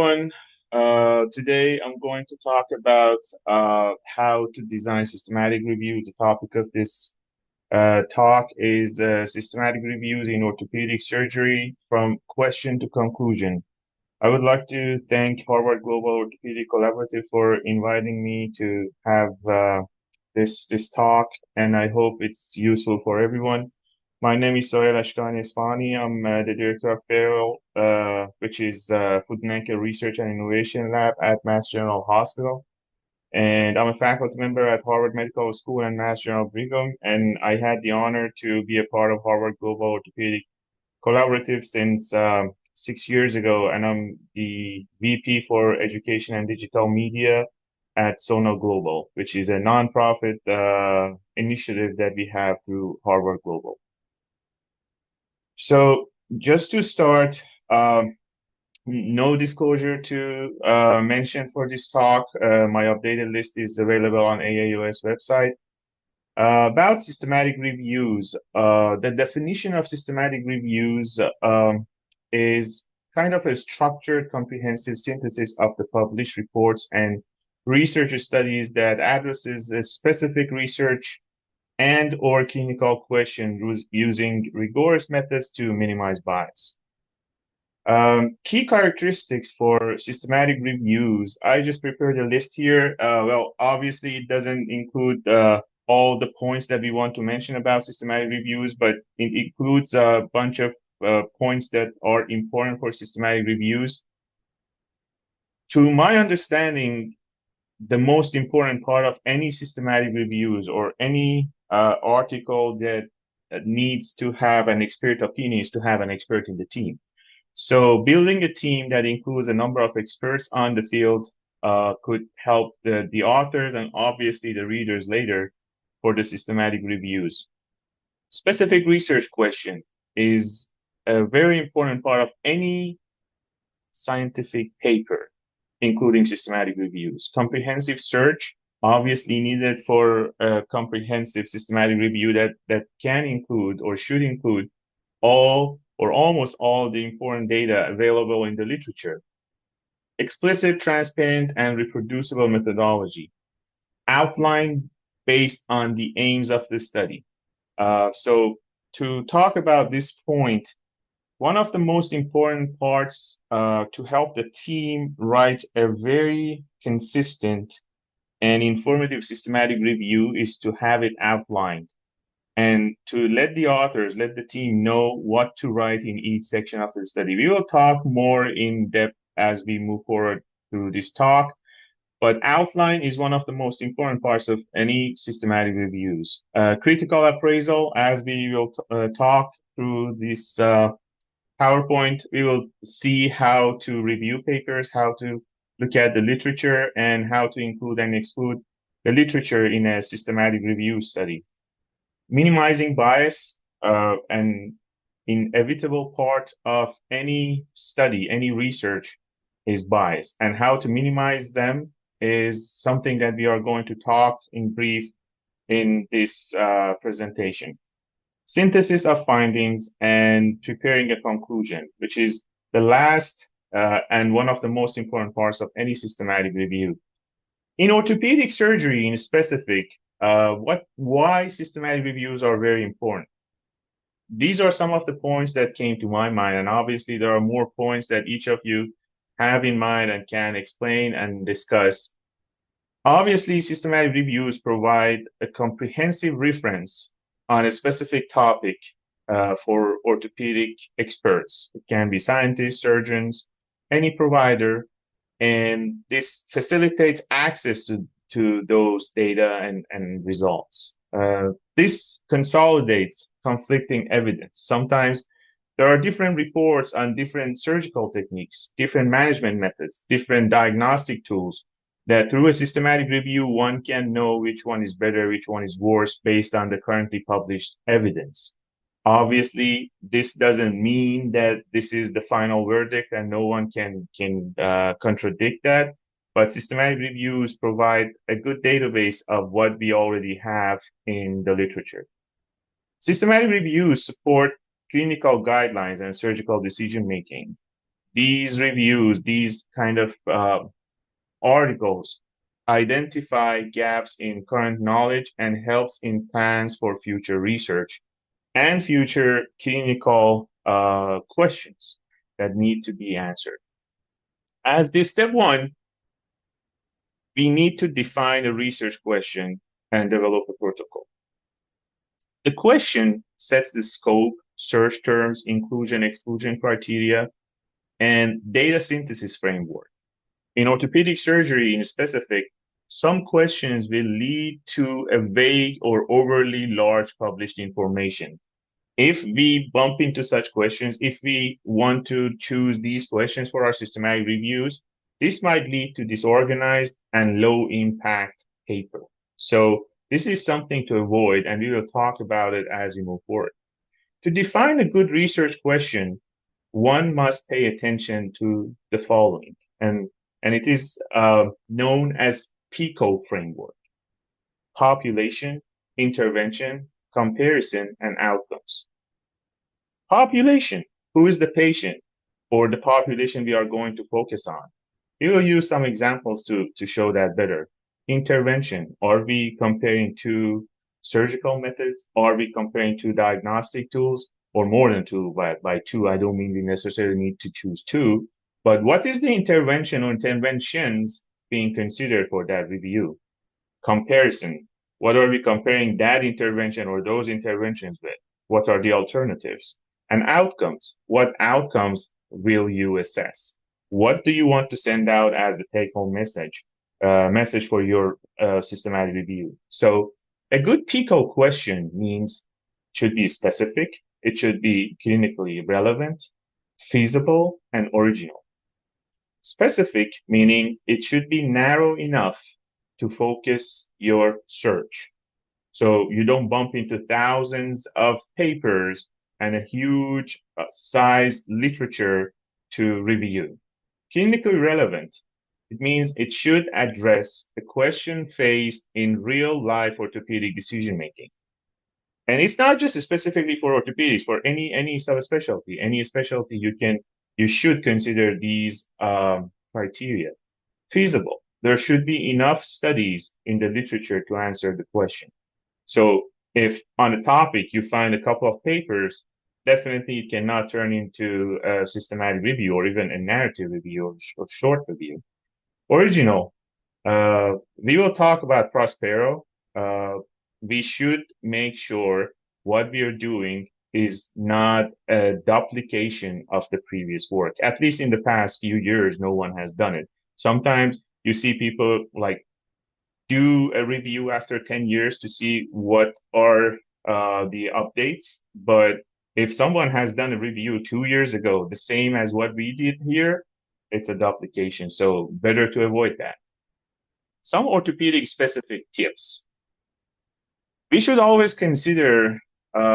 everyone. Today I'm going to talk about how to design systematic review. The topic of this talk is systematic reviews in orthopedic surgery from question to conclusion. I would like to thank Harvard Global Orthopedic Collaborative for inviting me to have this talk, and I hope it's useful for everyone. My name is Sohail Ashkani Isfani. I'm the director of FAIRL, which is Foot and Ankle Research and Innovation Lab at Mass General Hospital. And I'm a faculty member at Harvard Medical School and Mass General Brigham. And I had the honor to be a part of Harvard Global Orthopedic Collaborative since 6 years ago. And I'm the VP for Education and Digital Media at Sona Global, which is a nonprofit initiative that we have through Harvard Global. So just to start, no disclosure to mention for this talk. My updated list is available on AAOS website. About systematic reviews, the definition of systematic reviews is kind of a structured, comprehensive synthesis of the published reports and research studies that addresses a specific research and or clinical question using rigorous methods to minimize bias. Key characteristics for systematic reviews. I just prepared a list here. Well, obviously it doesn't include all the points that we want to mention about systematic reviews, but it includes a bunch of points that are important for systematic reviews. To my understanding, the most important part of any systematic reviews or any article that needs to have an expert opinion is to have an expert in the team. So building a team that includes a number of experts on the field could help the authors and obviously the readers later for the systematic reviews. Specific research question is a very important part of any scientific paper, including systematic reviews. Comprehensive search, obviously needed for a comprehensive systematic review that can include or should include all or almost all the important data available in the literature. Explicit, transparent, and reproducible methodology. Outline based on the aims of the study. So to talk about this point, one of the most important parts to help the team write a very consistent and informative systematic review is to have it outlined and to let the authors, let the team know what to write in each section of the study. We will talk more in depth as we move forward through this talk, but outline is one of the most important parts of any systematic reviews. Critical appraisal, as we will talk through this PowerPoint, we will see how to review papers, how to look at the literature, and how to include and exclude the literature in a systematic review study. Minimizing bias, an inevitable part of any study, any research is bias, and how to minimize them is something that we are going to talk in brief in this presentation. Synthesis of findings and preparing a conclusion, which is the last and one of the most important parts of any systematic review. In orthopedic surgery in specific, why systematic reviews are very important. These are some of the points that came to my mind, and obviously there are more points that each of you have in mind and can explain and discuss. Obviously, systematic reviews provide a comprehensive reference on a specific topic for orthopedic experts. It can be scientists, surgeons, any provider, and this facilitates access to those data and results. This consolidates conflicting evidence. Sometimes there are different reports on different surgical techniques, different management methods, different diagnostic tools that through a systematic review, one can know which one is better, which one is worse based on the currently published evidence. Obviously, this doesn't mean that this is the final verdict and no one can contradict that, but systematic reviews provide a good database of what we already have in the literature. Systematic reviews support clinical guidelines and surgical decision-making. these reviews, these kind of articles identify gaps in current knowledge and helps in plans for future research and future clinical questions that need to be answered. As this step one, we need to define a research question and develop a protocol. The question sets the scope, search terms, inclusion, exclusion criteria, and data synthesis framework. In orthopedic surgery in specific, some questions will lead to a vague or overly large published information. If we bump into such questions, if we want to choose these questions for our systematic reviews, this might lead to disorganized and low impact paper. So this is something to avoid, and we will talk about it as we move forward. To define a good research question, one must pay attention to the following, and it is known as PICO framework: population, intervention, comparison, and outcomes. Population, who is the patient or the population we are going to focus on? We will use some examples to show that better. Intervention, are we comparing two surgical methods? Are we comparing two diagnostic tools or more than two? By two, I don't mean we necessarily need to choose two, but what is the intervention or interventions being considered for that review? Comparison, what are we comparing that intervention or those interventions with? What are the alternatives? And outcomes, what outcomes will you assess? What do you want to send out as the take-home message for your systematic review? So a good PICO question means it should be specific, it should be clinically relevant, feasible, and original. Specific meaning it should be narrow enough to focus your search. So you don't bump into thousands of papers and a huge size literature to review. Clinically relevant, it means it should address the question faced in real life orthopedic decision making. And it's not just specifically for orthopedics, for any subspecialty, any specialty you should consider these criteria. Feasible. There should be enough studies in the literature to answer the question. So if on a topic you find a couple of papers, definitely it cannot turn into a systematic review or even a narrative review or short review. Original. We will talk about Prospero. We should make sure what we are doing is not a duplication of the previous work. At least in the past few years, no one has done it. Sometimes you see people like do a review after 10 years to see what are the updates. But if someone has done a review 2 years ago, the same as what we did here, it's a duplication. So better to avoid that. Some orthopedic specific tips. We should always consider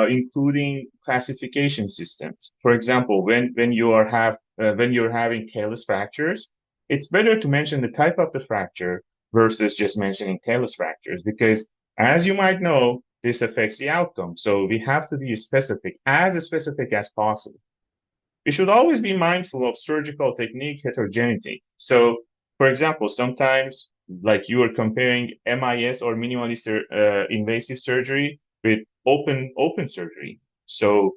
including classification systems. For example, when you're having talus fractures, it's better to mention the type of the fracture versus just mentioning talus fractures, because as you might know, this affects the outcome. So we have to be specific as possible. We should always be mindful of surgical technique heterogeneity. So, for example, sometimes like you are comparing MIS or minimally invasive surgery with open surgery. So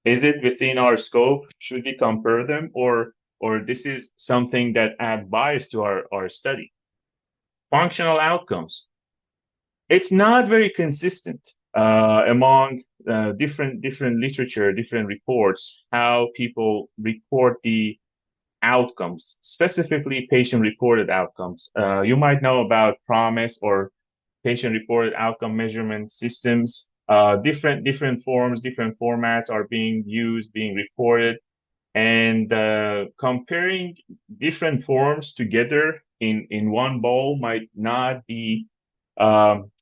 is it within our scope? Should we compare them, or this is something that add bias to our study? Functional outcomes. It's not very consistent among different literature, different reports, how people report the outcomes, specifically patient-reported outcomes. You might know about PROMIS or patient-reported outcome measurement systems. Different forms, different formats are being used, being reported, and comparing different forms together in one bowl might not be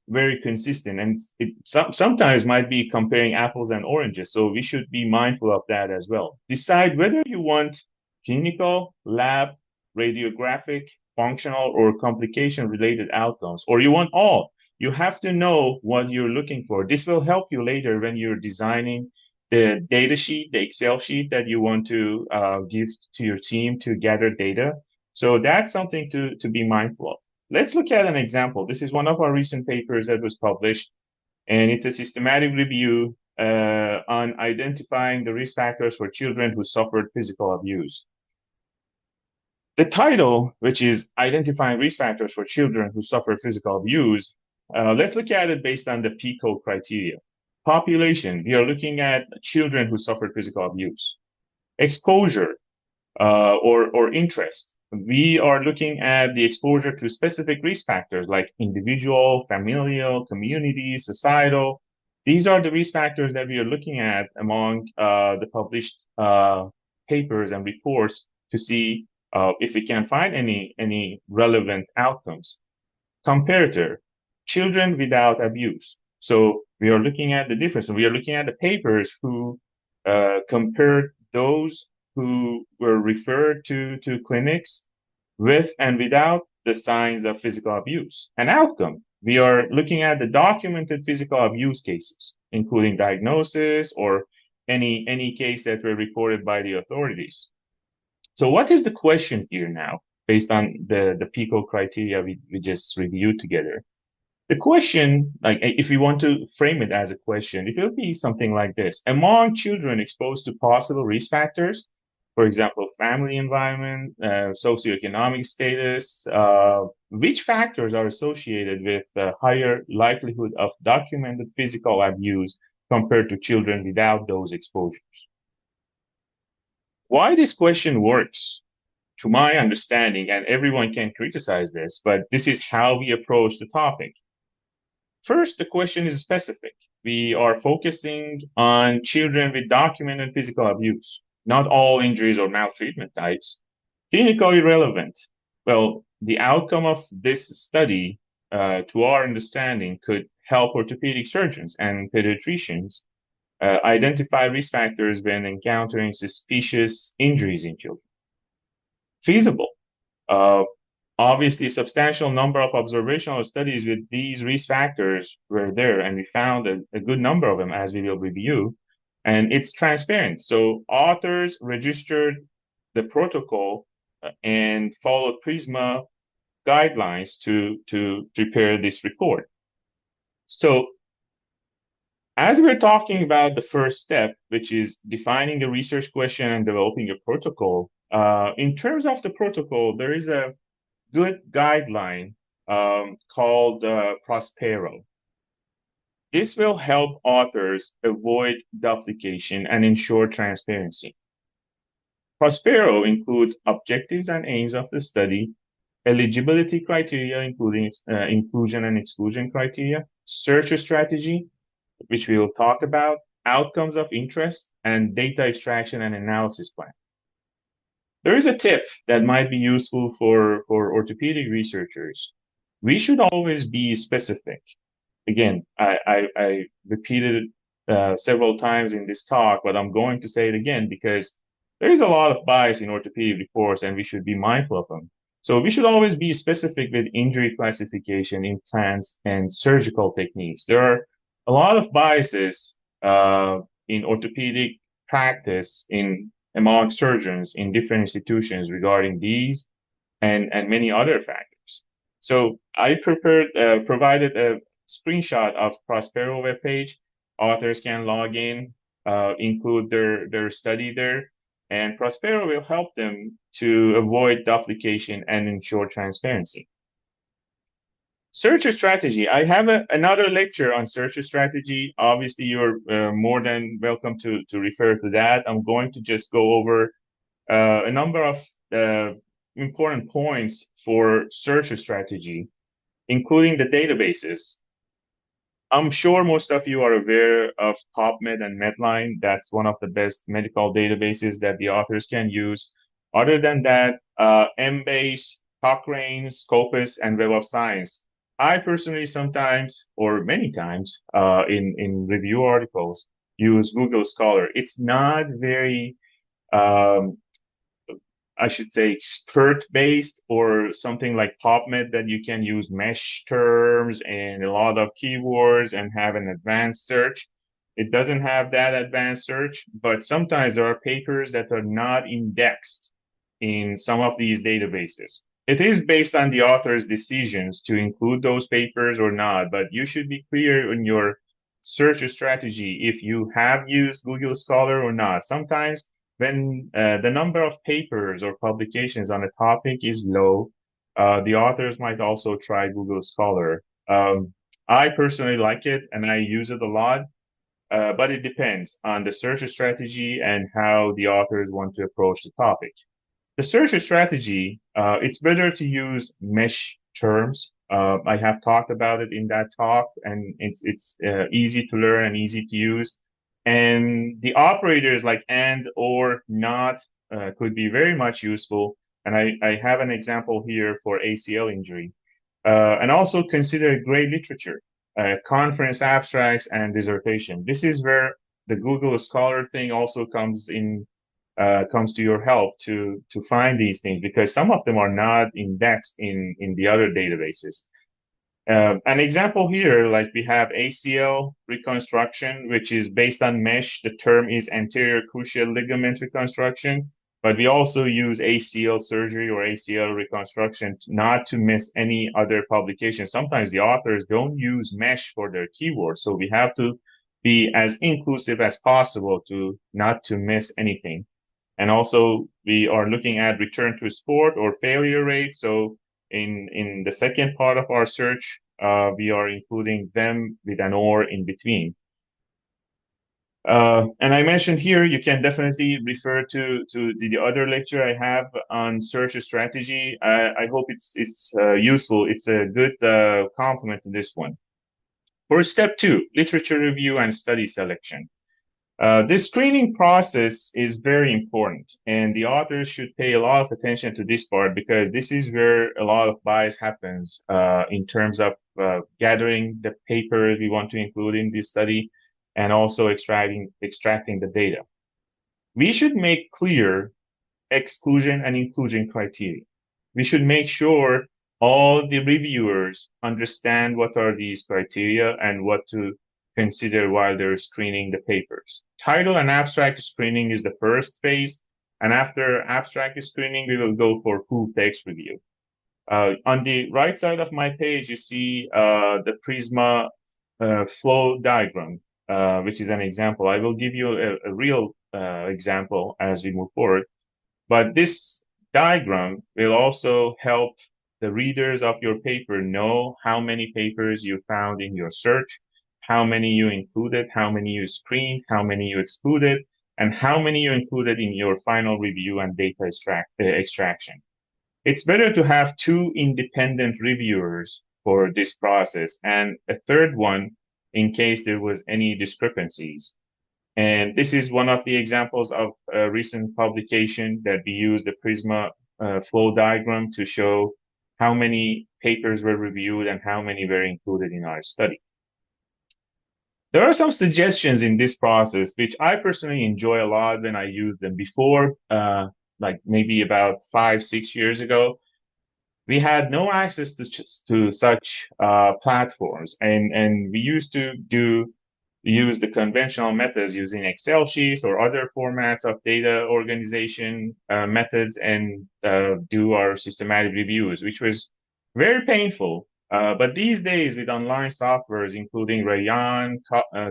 very consistent, and sometimes might be comparing apples and oranges. So we should be mindful of that as well. Decide whether you want clinical, lab, radiographic, functional, or complication-related outcomes, or you want all. You have to know what you're looking for. This will help you later when you're designing the data sheet, the Excel sheet that you want to give to your team to gather data. So that's something to be mindful of. Let's look at an example. This is one of our recent papers that was published, and it's a systematic review on identifying the risk factors for children who suffered physical abuse. The title, which is Identifying Risk Factors for Children Who Suffer Physical Abuse, let's look at it based on the PICO criteria. Population, we are looking at children who suffer physical abuse. Exposure or interest, we are looking at the exposure to specific risk factors like individual, familial, community, societal. These are the risk factors that we are looking at among the published papers and reports to see if we can find any relevant outcomes. Comparator, children without abuse. So we are looking at the difference. We are looking at the papers who compared those who were referred to clinics with and without the signs of physical abuse. An outcome, we are looking at the documented physical abuse cases, including diagnosis or any case that were reported by the authorities. So what is the question here now, based on the PICO criteria we just reviewed together? The question, like if we want to frame it as a question, it will be something like this. Among children exposed to possible risk factors, for example, family environment, socioeconomic status, which factors are associated with a higher likelihood of documented physical abuse compared to children without those exposures? Why this question works, to my understanding, and everyone can criticize this, but this is how we approach the topic. First, the question is specific. We are focusing on children with documented physical abuse, not all injuries or maltreatment types. Clinically relevant. Well, the outcome of this study, to our understanding, could help orthopedic surgeons and pediatricians identify risk factors when encountering suspicious injuries in children. Feasible. Uh, Obviously, a substantial number of observational studies with these risk factors were there, and we found a good number of them, as we will review. And it's transparent. So authors registered the protocol and followed PRISMA guidelines to prepare this report. So as we're talking about the first step, which is defining the research question and developing a protocol, in terms of the protocol, there is a good guideline called Prospero. This will help authors avoid duplication and ensure transparency. Prospero includes objectives and aims of the study, eligibility criteria, including inclusion and exclusion criteria, search strategy, which we will talk about, outcomes of interest, and data extraction and analysis plan. There is a tip that might be useful for orthopedic researchers. We should always be specific. Again, I repeated it several times in this talk, but I'm going to say it again because there is a lot of bias in orthopedic reports and we should be mindful of them. So we should always be specific with injury classification, implants, and surgical techniques. There are a lot of biases in orthopedic practice among surgeons in different institutions regarding these and many other factors. So I provided a screenshot of Prospero webpage. Authors can log in, include their study there, and Prospero will help them to avoid duplication and ensure transparency. Search strategy. I have another lecture on search strategy. Obviously, you're more than welcome to refer to that. I'm going to just go over a number of important points for search strategy, including the databases. I'm sure most of you are aware of PubMed and Medline. That's one of the best medical databases that the authors can use. Other than that, Embase, Cochrane, Scopus, and Web of Science. I personally sometimes, or many times, in review articles, use Google Scholar. It's not very I should say, expert-based or something like PubMed that you can use mesh terms and a lot of keywords and have an advanced search. It doesn't have that advanced search, but sometimes there are papers that are not indexed in some of these databases. It is based on the author's decisions to include those papers or not, but you should be clear in your search strategy if you have used Google Scholar or not. Sometimes when the number of papers or publications on a topic is low, the authors might also try Google Scholar. I personally like it and I use it a lot, but it depends on the search strategy and how the authors want to approach the topic. The search strategy, it's better to use mesh terms. I have talked about it in that talk, and it's easy to learn and easy to use. And the operators like and or not could be very much useful. And I have an example here for ACL injury. And also consider great literature, conference abstracts, and dissertation. This is where the Google Scholar thing also comes to your help to find these things because some of them are not indexed in the other databases. An example here, like we have ACL reconstruction, which is based on mesh. The term is anterior cruciate ligament reconstruction, but we also use ACL surgery or ACL reconstruction not to miss any other publication. Sometimes the authors don't use mesh for their keywords, so we have to be as inclusive as possible to not to miss anything. And also we are looking at return to sport or failure rate. So in the second part of our search, we are including them with an or in between. And I mentioned here, you can definitely refer to the other lecture I have on search strategy. I hope it's useful. It's a good complement to this one. For step 2, literature review and study selection. This screening process is very important, and the authors should pay a lot of attention to this part because this is where a lot of bias happens in terms of gathering the papers we want to include in this study and also extracting the data. We should make clear exclusion and inclusion criteria. We should make sure all the reviewers understand what are these criteria and what to consider while they're screening the papers. Title and abstract screening is the first phase, and after abstract screening, we will go for full text review. On the right side of my page, you see the Prisma flow diagram, which is an example. I will give you a real example as we move forward. But this diagram will also help the readers of your paper know how many papers you found in your search, how many you included, how many you screened, how many you excluded, and how many you included in your final review and data extraction. It's better to have 2 independent reviewers for this process and a third one in case there was any discrepancies. And this is one of the examples of a recent publication that we use the Prisma flow diagram to show how many papers were reviewed and how many were included in our study. There are some suggestions in this process, which I personally enjoy a lot when I use them before, like maybe about 5-6 years ago. We had no access to such platforms, and we used to use the conventional methods using Excel sheets or other formats of data organization methods and do our systematic reviews, which was very painful. But these days, with online softwares, including Rayon,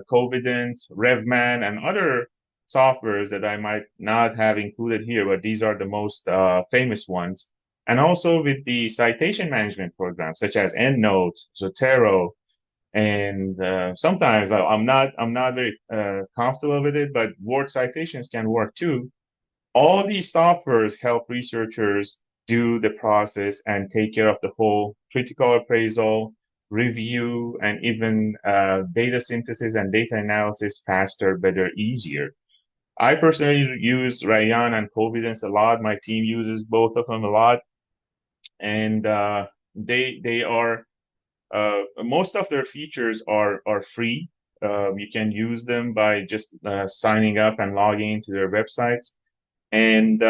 Covidence, Revman, and other softwares that I might not have included here, but these are the most famous ones, and also with the citation management programs such as EndNote, Zotero, and sometimes I'm not very comfortable with it, but word citations can work too. All these softwares help researchers do the process and take care of the whole critical appraisal, review, and even data synthesis and data analysis faster, better, easier. I personally use Rayon and Covidence a lot. My team uses both of them a lot, and they are most of their features are free. You can use them by just signing up and logging into their websites. And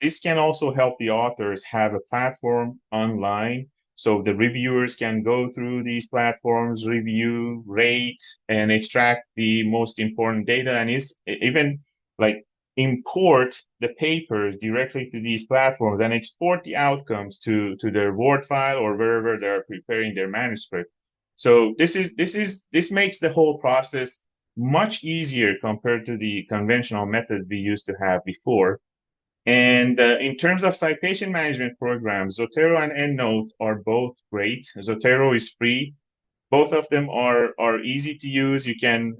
this can also help the authors have a platform online So the reviewers can go through these platforms, review, rate, and extract the most important data, and is even like import the papers directly to these platforms and export the outcomes to their Word file or wherever they're preparing their manuscript. So this makes the whole process much easier compared to the conventional methods we used to have before. And in terms of citation management programs, Zotero and EndNote are both great. Zotero is free. Both of them are easy to use. You can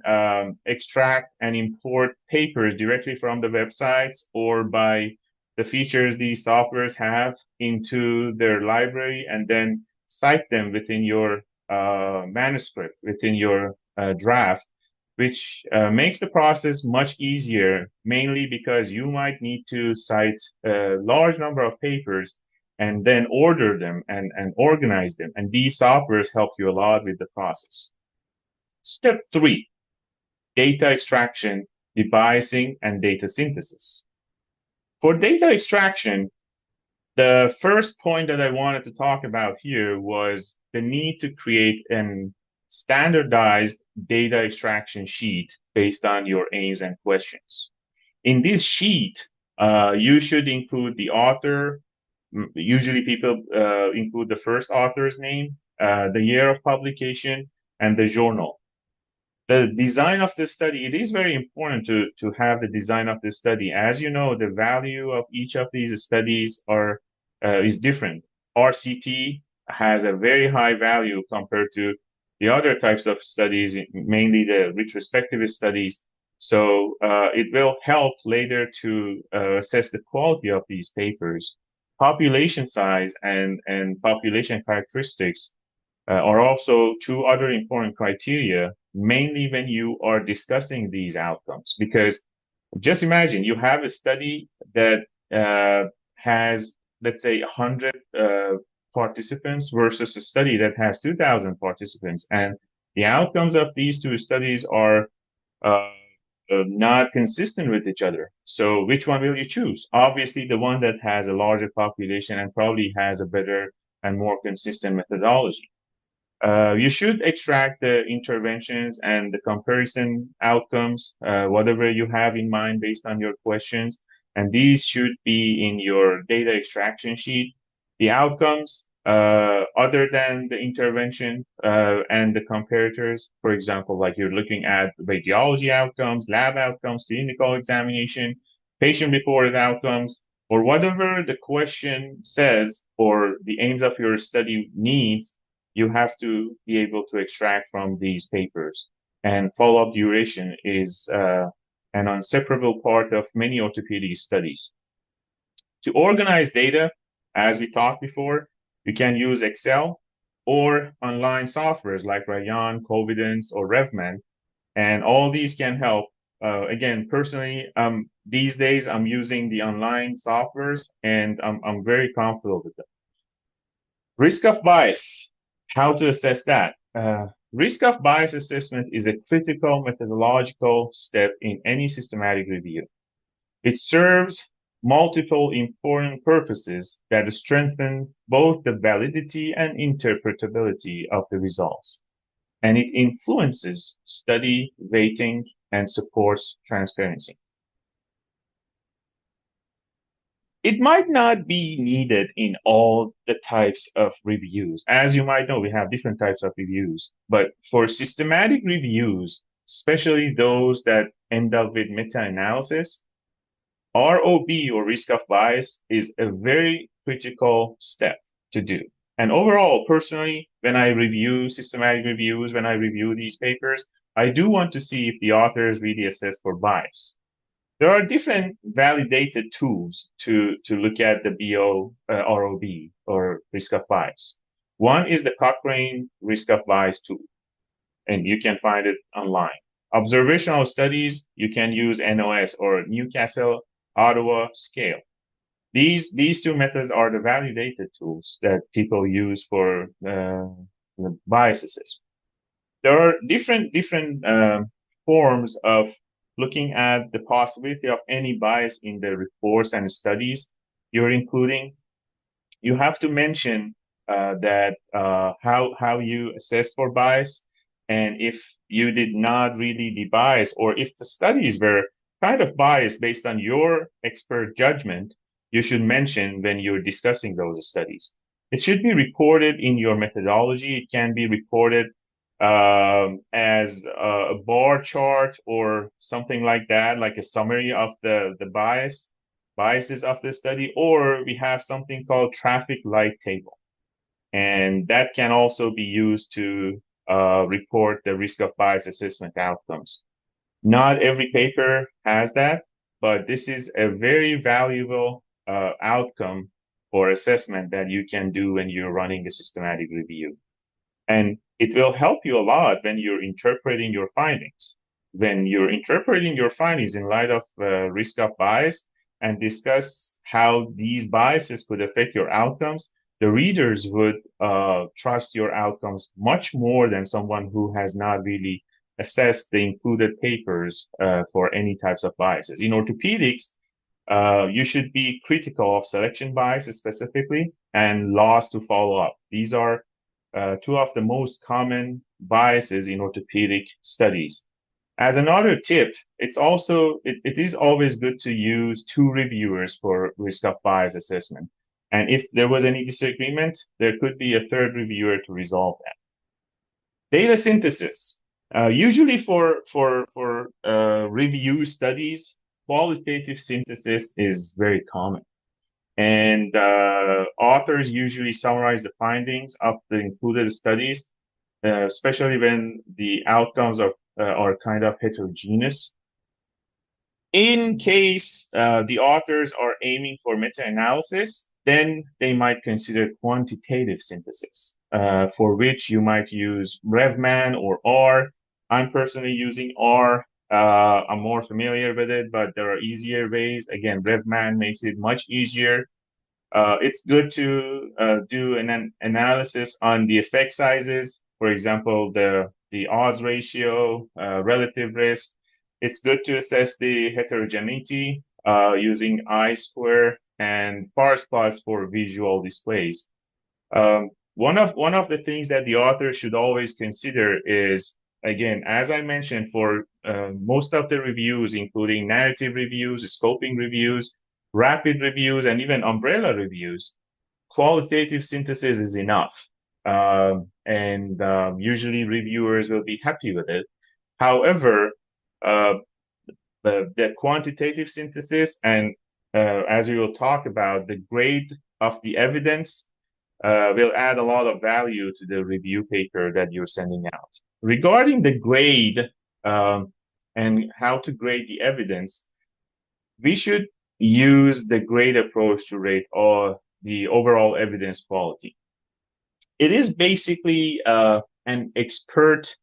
extract and import papers directly from the websites or by the features these softwares have into their library and then cite them within your manuscript, within your draft, which makes the process much easier, mainly because you might need to cite a large number of papers and then order them and organize them. And these softwares help you a lot with the process. Step 3, data extraction, debiasing, and data synthesis. For data extraction, the first point that I wanted to talk about here was the need to create an standardized data extraction sheet based on your aims and questions. In this sheet, you should include the author. Usually people include the first author's name, the year of publication, and the journal. The design of the study, it is very important to have the design of the study. As you know, the value of each of these studies is different. RCT has a very high value compared to the other types of studies, mainly the retrospective studies. So it will help later to assess the quality of these papers. Population size and population characteristics are also two other important criteria, mainly when you are discussing these outcomes. Because just imagine you have a study that has, let's say, 100 participants versus a study that has 2,000 participants. And the outcomes of these two studies are not consistent with each other. So which one will you choose? Obviously, the one that has a larger population and probably has a better and more consistent methodology. You should extract the interventions and the comparison outcomes, whatever you have in mind based on your questions, and these should be in your data extraction sheet. The outcomes, other than the intervention and the comparators, for example, like you're looking at radiology outcomes, lab outcomes, clinical examination, patient-reported outcomes, or whatever the question says or the aims of your study needs, you have to be able to extract from these papers. And follow-up duration is an inseparable part of many orthopedic studies. To organize data, as we talked before, you can use Excel or online softwares like Rayon, Covidence, or RevMan, and all these can help. Again, personally, these days I'm using the online softwares, and I'm very comfortable with them. Risk of bias, how to assess that? Risk of bias assessment is a critical methodological step in any systematic review. It serves multiple important purposes that strengthen both the validity and interpretability of the results, and it influences study rating and supports transparency. It might not be needed in all the types of reviews. As you might know, we have different types of reviews, but for systematic reviews, especially those that end up with meta-analysis, ROB, or risk of bias, is a very critical step to do. And overall, personally, when I review systematic reviews, when I review these papers, I do want to see if the authors really assess for bias. There are different validated tools to look at the BO ROB, or risk of bias. One is the Cochrane risk of bias tool, and you can find it online. Observational studies, you can use NOS or Newcastle Ottawa scale. These two methods are the validated tools that people use for the bias assessment. There are different forms of looking at the possibility of any bias in the reports and studies you're including. You have to mention that how you assess for bias, and if you did not really de-bias, or if the studies were kind of biased based on your expert judgment, you should mention when you're discussing those studies. It should be reported in your methodology. It can be reported as a bar chart or something like that, like a summary of the biases of the study, or we have something called traffic light table. And that can also be used to report the risk of bias assessment outcomes. Not every paper has that, but this is a very valuable outcome or assessment that you can do when you're running a systematic review. And it will help you a lot when you're interpreting your findings. When you're interpreting your findings in light of risk of bias and discuss how these biases could affect your outcomes, the readers would trust your outcomes much more than someone who has not really assessed the included papers for any types of biases. In orthopedics, you should be critical of selection bias specifically and loss to follow up. These are two of the most common biases in orthopedic studies. As another tip, it is always good to use two reviewers for risk of bias assessment. And if there was any disagreement, there could be a third reviewer to resolve that. Data synthesis. Usually for review studies, qualitative synthesis is very common. And authors usually summarize the findings of the included studies, especially when the outcomes are kind of heterogeneous. In case the authors are aiming for meta-analysis, then they might consider quantitative synthesis, for which you might use RevMan or R. I'm personally using R. I'm more familiar with it, but there are easier ways. Again, RevMan makes it much easier. It's good to do an analysis on the effect sizes, for example, the odds ratio, relative risk. It's good to assess the heterogeneity using I-square and sparse plots for visual displays. One of the things that the author should always consider is, again, as I mentioned, for most of the reviews, including narrative reviews, scoping reviews, rapid reviews, and even umbrella reviews, qualitative synthesis is enough. And usually reviewers will be happy with it. However, uh, the quantitative synthesis and as we will talk about, the grade of the evidence will add a lot of value to the review paper that you're sending out. Regarding the grade and how to grade the evidence, we should use the grade approach to rate all the overall evidence quality. It is basically an expert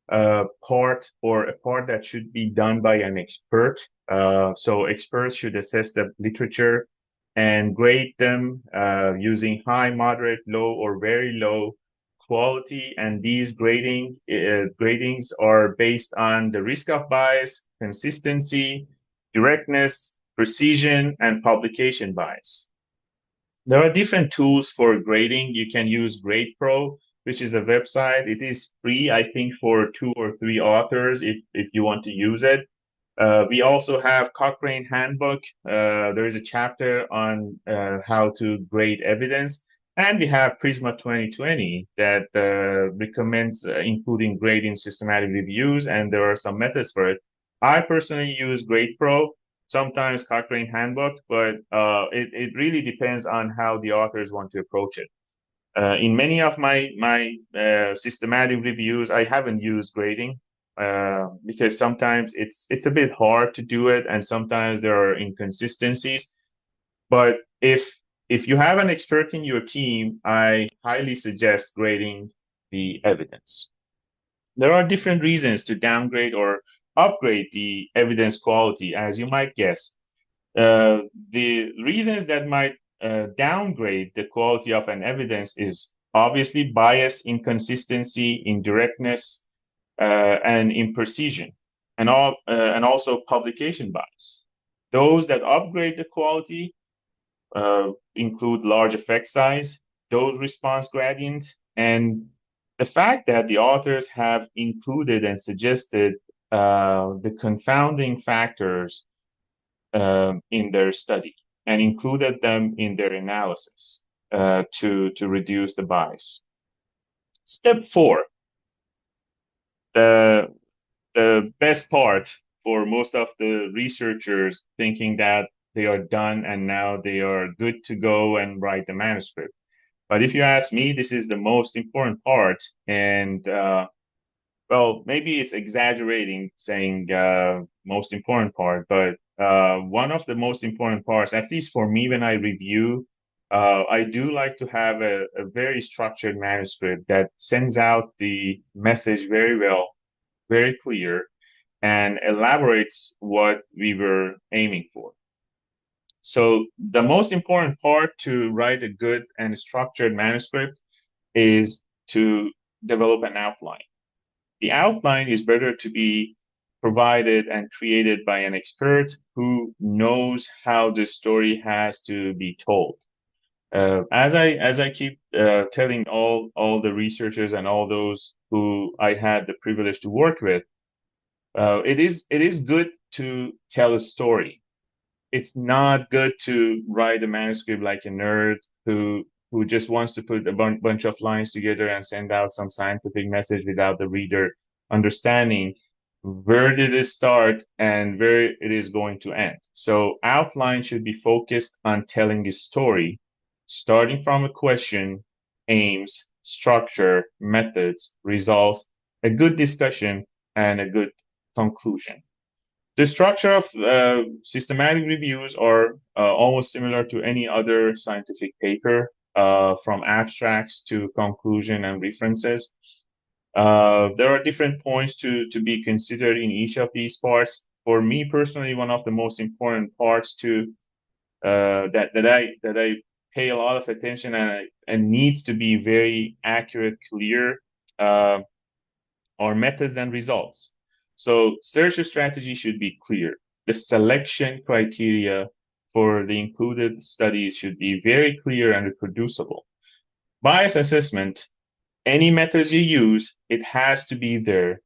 part, or a part that should be done by an expert. So experts should assess the literature and grade them using high, moderate, low, or very low quality. And these gradings are based on the risk of bias, consistency, directness, precision, and publication bias. There are different tools for grading. You can use GradePro, which is a website. It is free, I think, for 2 or 3 authors if you want to use it. We also have Cochrane Handbook. There is a chapter on how to grade evidence. And we have Prisma 2020 that recommends including grading systematic reviews, and there are some methods for it. I personally use GradePro, sometimes Cochrane Handbook, but it really depends on how the authors want to approach it. In many of my systematic reviews, I haven't used grading because sometimes it's a bit hard to do it, and sometimes there are inconsistencies. But if you have an expert in your team, I highly suggest grading the evidence. There are different reasons to downgrade or upgrade the evidence quality, as you might guess. The reasons that might downgrade the quality of an evidence is obviously bias, inconsistency, indirectness, and imprecision, and also publication bias. Those that upgrade the quality include large effect size, dose response gradient, and the fact that the authors have included and suggested the confounding factors in their study and included them in their analysis to reduce the bias. Step 4, the the best part for most of the researchers thinking that they are done and now they are good to go and write the manuscript. But if you ask me, this is the most important part, and well, maybe it's exaggerating saying most important part, but one of the most important parts, at least for me when I review, I do like to have a very structured manuscript that sends out the message very well, very clear, and elaborates what we were aiming for. So the most important part to write a good and structured manuscript is to develop an outline. The outline is better to be provided and created by an expert who knows how the story has to be told. As I keep telling all the researchers and all those who I had the privilege to work with, it is good to tell a story. It's not good to write a manuscript like a nerd who just wants to put a bunch of lines together and send out some scientific message without the reader understanding where did it start and where it is going to end. So outline should be focused on telling a story, starting from a question, aims, structure, methods, results, a good discussion, and a good conclusion. The structure of systematic reviews are almost similar to any other scientific paper, from abstracts to conclusion and references. There are different points to be considered in each of these parts. For me personally, one of the most important parts that I pay a lot of attention and needs to be very accurate, clear, uh, are methods and results. So search strategy should be clear. The selection criteria for the included studies should be very clear and reproducible. Bias assessment, any methods you use, it has to be there.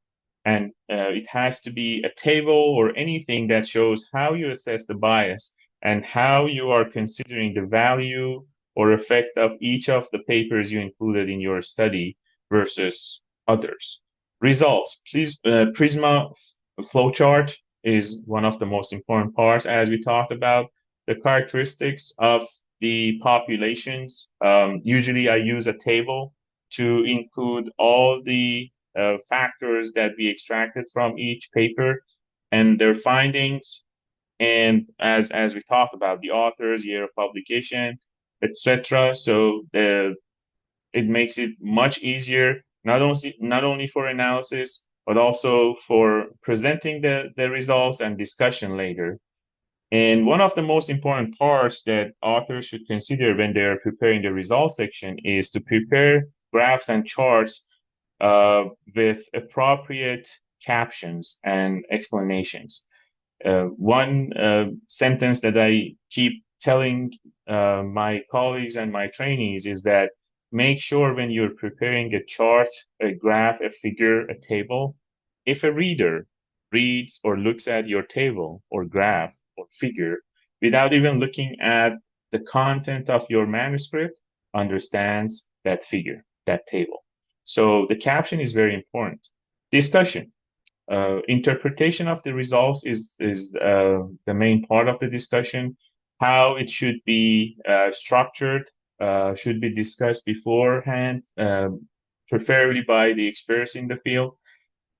And it has to be a table or anything that shows how you assess the bias and how you are considering the value or effect of each of the papers you included in your study versus others. Results. Please, Prisma flowchart is one of the most important parts as we talked about. The characteristics of the populations. Usually I use a table to include all the factors that we extracted from each paper and their findings. And as we talked about, the authors, year of publication, etc. So it makes it much easier, not only for analysis, but also for presenting the results and discussion later. And one of the most important parts that authors should consider when they're preparing the results section is to prepare graphs and charts with appropriate captions and explanations. One sentence that I keep telling my colleagues and my trainees is that make sure when you're preparing a chart, a graph, a figure, a table, if a reader reads or looks at your table or graph or figure without even looking at the content of your manuscript, understands that figure, that table. So the caption is very important. Discussion. Interpretation of the results is the main part of the discussion. How it should be structured should be discussed beforehand, preferably by the experts in the field.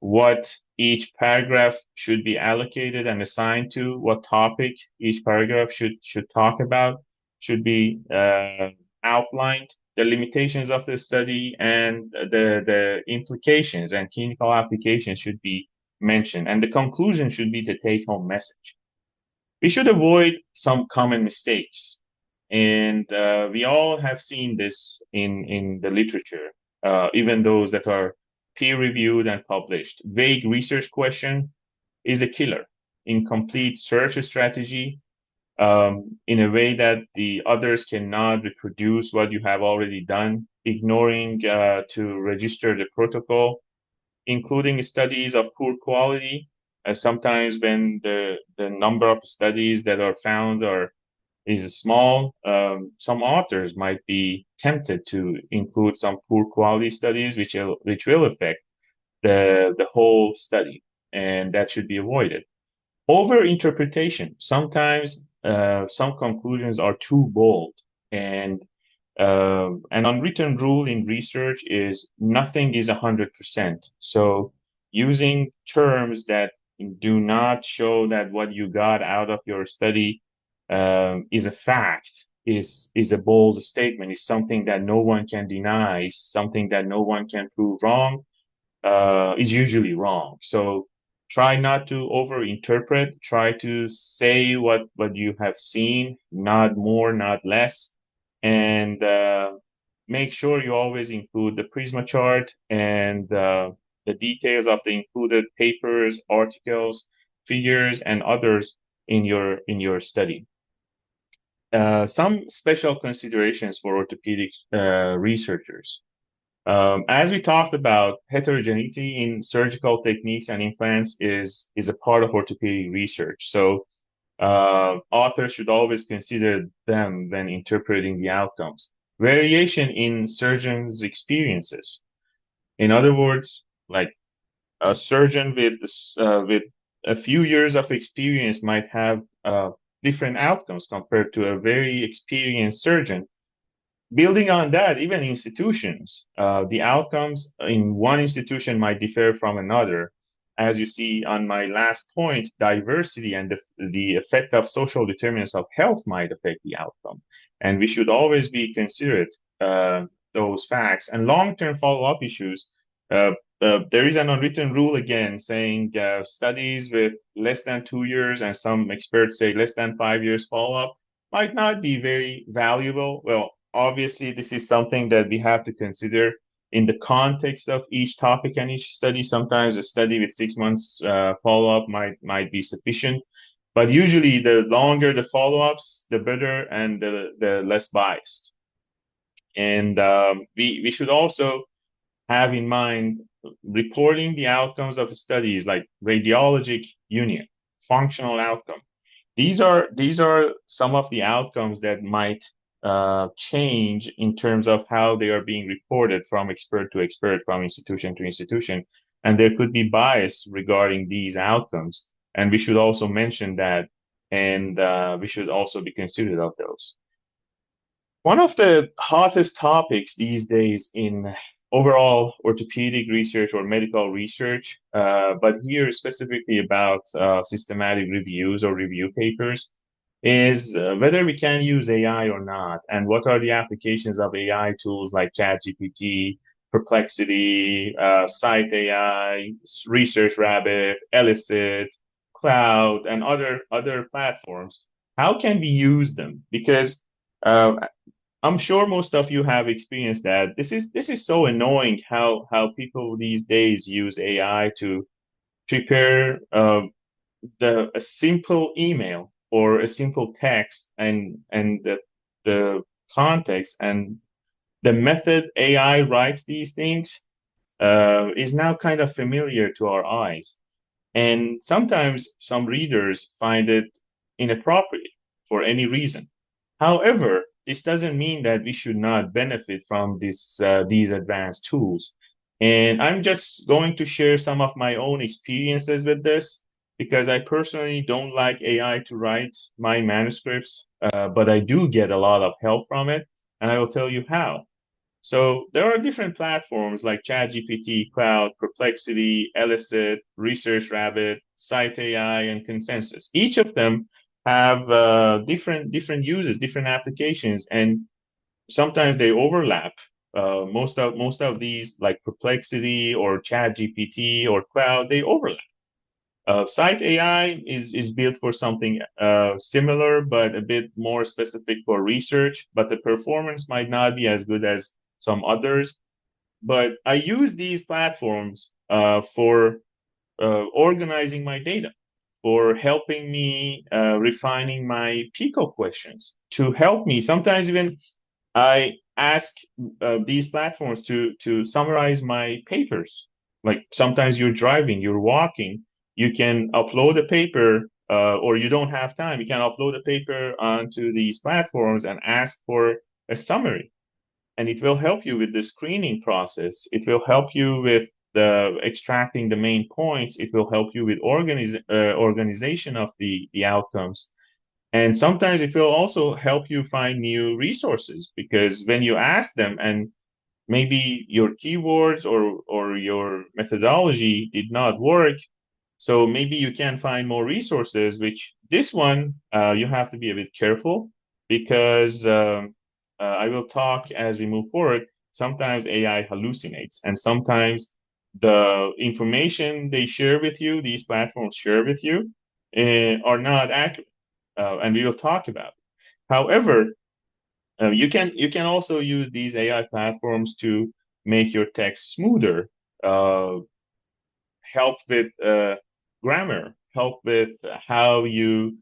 What each paragraph should be allocated and assigned to, what topic each paragraph should talk about, should be outlined. The limitations of the study and the implications and clinical applications should be mentioned, and the conclusion should be the take-home message. We should avoid some common mistakes, and we all have seen this in the literature, even those that are peer-reviewed and published. Vague research question is a killer. Incomplete search strategy, in a way that the others cannot reproduce what you have already done, ignoring to register the protocol, including studies of poor quality. Sometimes when the number of studies that are found is small, some authors might be tempted to include some poor quality studies, which will affect the whole study, and that should be avoided. Over-interpretation. Sometimes some conclusions are too bold, and an unwritten rule in research is nothing is 100%. So using terms that do not show that what you got out of your study is a fact, is a bold statement, is something that no one can deny, is something that no one can prove wrong, is usually wrong. So try not to overinterpret. Try to say what you have seen, not more, not less, and make sure you always include the Prisma chart and the details of the included papers, articles, figures, and others in your study. Some special considerations for orthopedic researchers. As we talked about, heterogeneity in surgical techniques and implants is a part of orthopedic research. So authors should always consider them when interpreting the outcomes. Variation in surgeons' experiences. In other words, like a surgeon with a few years of experience might have different outcomes compared to a very experienced surgeon. Building on that, even institutions, the outcomes in one institution might differ from another. As you see on my last point, diversity and the effect of social determinants of health might affect the outcome. And we should always be considerate those facts. And long-term follow-up issues, uh, there is an unwritten rule again saying studies with less than 2 years, and some experts say less than 5 years follow-up, might not be very valuable. Well, obviously, this is something that we have to consider in the context of each topic and each study. Sometimes a study with 6 months follow-up might be sufficient, but usually the longer the follow-ups, the better and the less biased. And we should also have in mind reporting the outcomes of studies like radiologic union, functional outcome. These are some of the outcomes that might change in terms of how they are being reported from expert to expert, from institution to institution, and there could be bias regarding these outcomes. And we should also mention that, and we should also be considerate of those. One of the hottest topics these days in overall orthopedic research or medical research, but here specifically about systematic reviews or review papers, is whether we can use AI or not, and what are the applications of AI tools like ChatGPT, Perplexity, Site AI, Research Rabbit, Elicit, Cloud, and other platforms. How can we use them? Because uh, I'm sure most of you have experienced that. This is so annoying how people these days use AI to prepare a simple email or a simple text, and the context and the method AI writes these things is now kind of familiar to our eyes. And sometimes some readers find it inappropriate for any reason. However, this doesn't mean that we should not benefit from these advanced tools. And I'm just going to share some of my own experiences with this because I personally don't like AI to write my manuscripts, but I do get a lot of help from it, and I will tell you how. So there are different platforms like ChatGPT, Cloud, Perplexity, Elicit, Research Rabbit, Site AI, and Consensus. Each of them have different uses, different applications, and sometimes they overlap. Most of these, like Perplexity or ChatGPT or Cloud, they overlap. Site AI is built for something similar, but a bit more specific for research, but the performance might not be as good as some others. But I use these platforms for organizing my data. for helping me refining my Pico questions, to help me. Sometimes even I ask these platforms to summarize my papers. Like sometimes you're driving, you're walking, you can upload a paper, or you don't have time, you can upload a paper onto these platforms and ask for a summary, and it will help you with the screening process. It will help you with the extracting the main points. It will help you with organization of the outcomes. And sometimes it will also help you find new resources, because when you ask them and maybe your keywords or your methodology did not work, so maybe you can find more resources, which this one you have to be a bit careful, because I will talk as we move forward. Sometimes AI hallucinates, and sometimes the information they share with you, these platforms share with you, are not accurate, and we will talk about it. However, you can also use these AI platforms to make your text smoother, uh, help with grammar, help with how you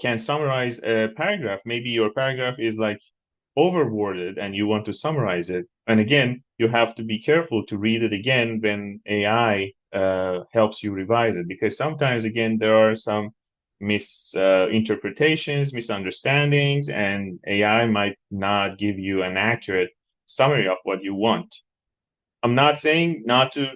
can summarize a paragraph. Maybe your paragraph is like overworded and you want to summarize it. And again, you have to be careful to read it again when AI helps you revise it, because sometimes, again, there are some misinterpretations, misunderstandings, and AI might not give you an accurate summary of what you want. I'm not saying not to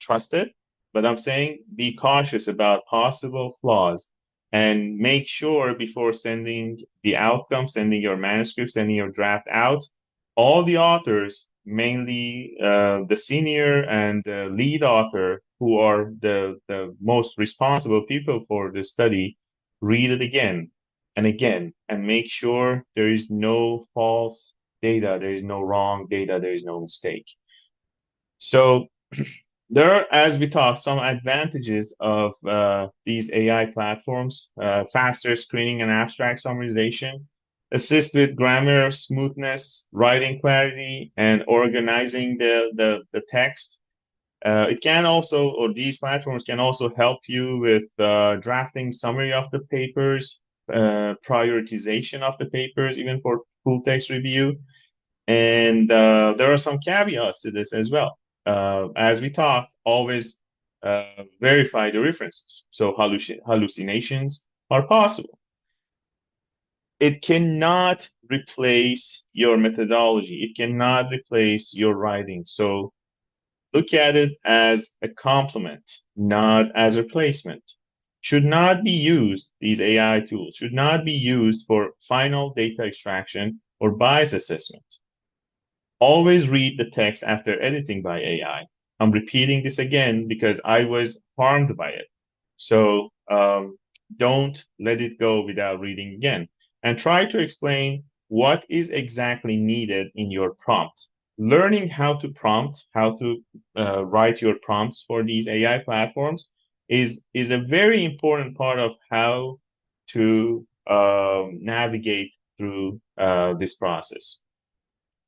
trust it, but I'm saying be cautious about possible flaws and make sure before sending the outcome, sending your manuscript, sending your draft out, all the authors, mainly the senior and the lead author, who are the most responsible people for the study, read it again and again and make sure there is no false data, there is no wrong data, there is no mistake. So there are, as we talked, some advantages of these AI platforms: faster screening and abstract summarization, assist with grammar smoothness, writing clarity, and organizing the text. It can also, or these platforms can also help you with drafting summary of the papers, prioritization of the papers, even for full text review. And there are some caveats to this as well. As we talked, always verify the references. So hallucinations are possible. It cannot replace your methodology. It cannot replace your writing. So look at it as a complement, not as a replacement. Should not be used, these AI tools should not be used for final data extraction or bias assessment. Always read the text after editing by AI. I'm repeating this again because I was harmed by it. So don't let it go without reading again. And try to explain what is exactly needed in your prompt. Learning how to prompt, how to write your prompts for these AI platforms is a very important part of how to navigate through this process.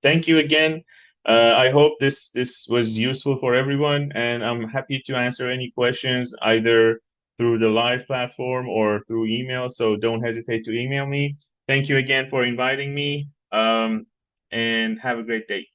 Thank you again. I hope this was useful for everyone, and I'm happy to answer any questions either through the live platform or through email. So don't hesitate to email me. Thank you again for inviting me, and have a great day.